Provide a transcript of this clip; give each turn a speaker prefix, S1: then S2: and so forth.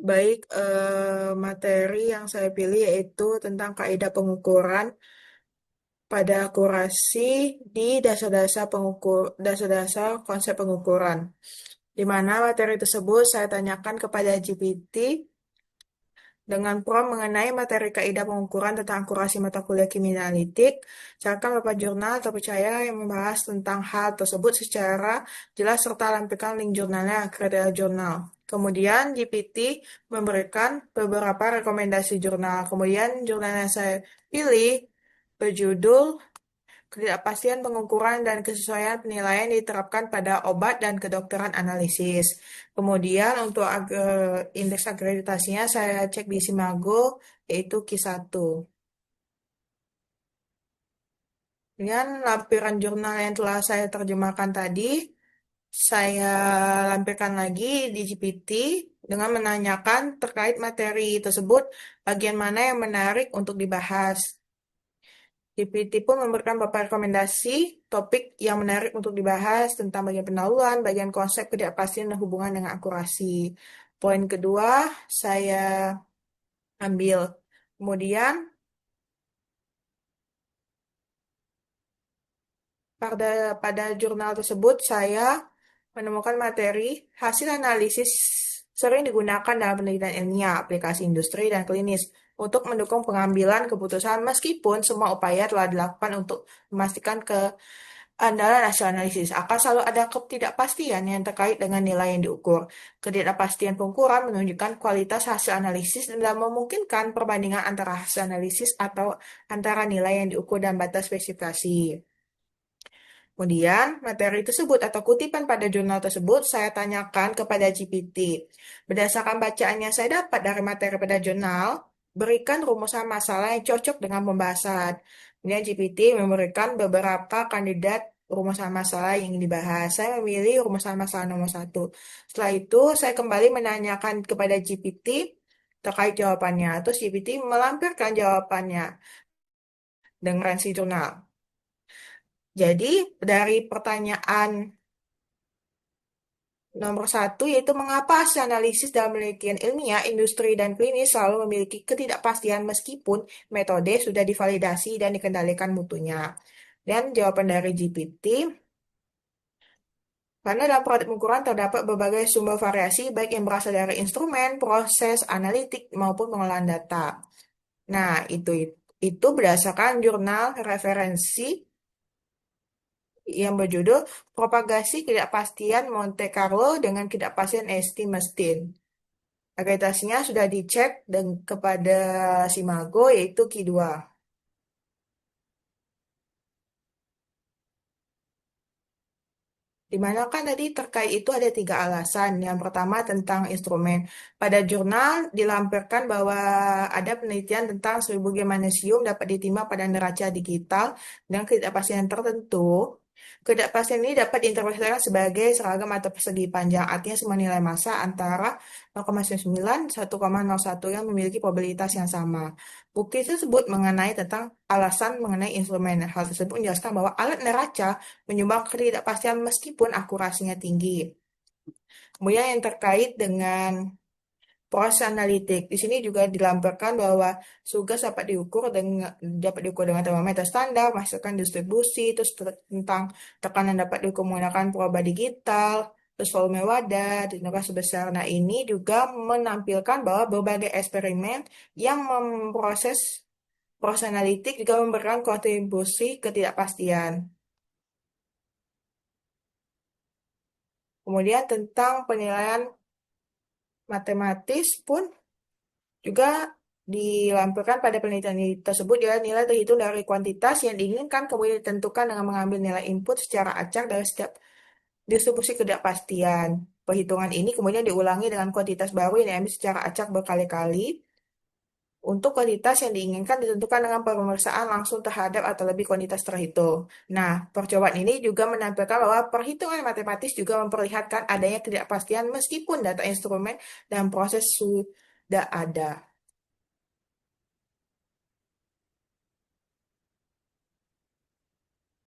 S1: Baik, materi yang saya pilih yaitu tentang kaidah pengukuran pada akurasi di dasar-dasar konsep pengukuran. Di mana materi tersebut saya tanyakan kepada GPT dengan prompt mengenai materi kaidah pengukuran tentang akurasi mata kuliah kimia analitik. Silakan Bapak Jurnal terpercaya yang membahas tentang hal tersebut secara jelas serta lampirkan link jurnalnya ke jurnal. Kemudian GPT memberikan beberapa rekomendasi jurnal. Kemudian jurnal yang saya pilih berjudul Ketidakpastian pengukuran dan kesesuaian penilaian diterapkan pada obat dan kedokteran analisis. Kemudian untuk indeks akreditasinya saya cek di Simago yaitu Q1. Dengan lampiran jurnal yang telah saya terjemahkan tadi, saya lampirkan lagi di GPT dengan menanyakan terkait materi tersebut bagian mana yang menarik untuk dibahas. GPT pun memberikan beberapa rekomendasi topik yang menarik untuk dibahas tentang bagian pendahuluan, bagian konsep ketidakpastian dan hubungan dengan akurasi. Poin kedua, saya ambil. Kemudian, pada, pada jurnal tersebut, saya menemukan materi hasil analisis sering digunakan dalam penelitian ilmiah, aplikasi industri, dan klinis untuk mendukung pengambilan keputusan meskipun semua upaya telah dilakukan untuk memastikan andalan hasil analisis akan selalu ada ketidakpastian yang terkait dengan nilai yang diukur. Ketidakpastian pengukuran menunjukkan kualitas hasil analisis dan memungkinkan perbandingan antara hasil analisis atau antara nilai yang diukur dan batas spesifikasi. Kemudian, materi tersebut atau kutipan pada jurnal tersebut saya tanyakan kepada GPT. Berdasarkan bacaan yang saya dapat dari materi pada jurnal, berikan rumusan masalah yang cocok dengan pembahasan. Kemudian GPT memberikan beberapa kandidat rumusan masalah yang ingin dibahas. Saya memilih rumusan masalah nomor 1. Setelah itu, saya kembali menanyakan kepada GPT terkait jawabannya. Terus GPT melampirkan jawabannya dengan referensi jurnal. Jadi, dari pertanyaan nomor 1 yaitu mengapa hasil analisis dalam penelitian ilmiah, industri, dan klinis selalu memiliki ketidakpastian meskipun metode sudah divalidasi dan dikendalikan mutunya. Dan jawaban dari GPT, karena dalam produk pengukuran terdapat berbagai sumber variasi baik yang berasal dari instrumen, proses, analitik, maupun pengolahan data. Nah, itu berdasarkan jurnal referensi yang berjudul Propagasi Ketidakpastian Monte Carlo dengan Ketidakpastian Estimation. Akreditasinya sudah dicek dan kepada Simago yaitu Q2. Di mana kan tadi terkait itu ada 3 alasan. Yang pertama tentang instrumen. Pada jurnal dilampirkan bahwa ada penelitian tentang 1000 gen magnesium dapat ditimbang pada neraca digital dengan ketidakpastian tertentu. Ketidakpastian ini dapat diinterpretasikan sebagai seragam atau persegi panjang, artinya semua nilai massa antara 0,99 1,01 yang memiliki probabilitas yang sama. Bukti tersebut mengenai tentang alasan mengenai instrumen. Hal tersebut menjelaskan bahwa alat neraca menyumbang ketidakpastian meskipun akurasinya tinggi. Kemudian yang terkait dengan proses analitik. Di sini juga dilampirkan bahwa sugas dapat diukur dengan termometer standar, menghasilkan distribusi, terus tentang tekanan dapat diukur menggunakan proba digital, terus volume wadah, ditentukan sebesar. Nah, ini juga menampilkan bahwa berbagai eksperimen yang memproses proses analitik juga memberikan kontribusi ketidakpastian. Kemudian tentang penilaian matematis pun juga dilampirkan pada penelitian tersebut adalah nilai terhitung dari kuantitas yang diinginkan kemudian ditentukan dengan mengambil nilai input secara acak dari setiap distribusi ketidakpastian. Perhitungan ini kemudian diulangi dengan kuantitas baru yang diambil secara acak berkali-kali. Untuk kuantitas yang diinginkan ditentukan dengan pemeriksaan langsung terhadap atau lebih kuantitas terhitung. Nah, percobaan ini juga menampilkan bahwa perhitungan matematis juga memperlihatkan adanya ketidakpastian meskipun data instrumen dan proses sudah ada.